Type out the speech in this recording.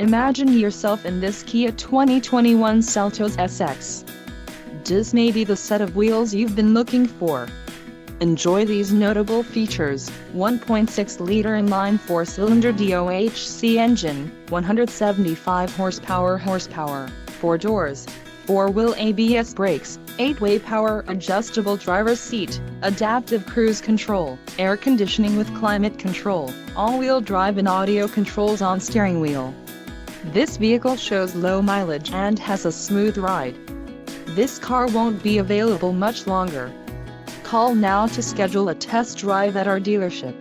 Imagine yourself in this Kia 2021 Seltos SX. This may be the set of wheels you've been looking for. Enjoy these notable features: 1.6-liter inline 4-cylinder DOHC engine, 175 horsepower, 4 doors, 4-wheel ABS brakes, 8-way power adjustable driver's seat, adaptive cruise control, air conditioning with climate control, all-wheel drive and audio controls on steering wheel. This vehicle shows low mileage and has a smooth ride. This car won't be available much longer. Call now to schedule a test drive at our dealership.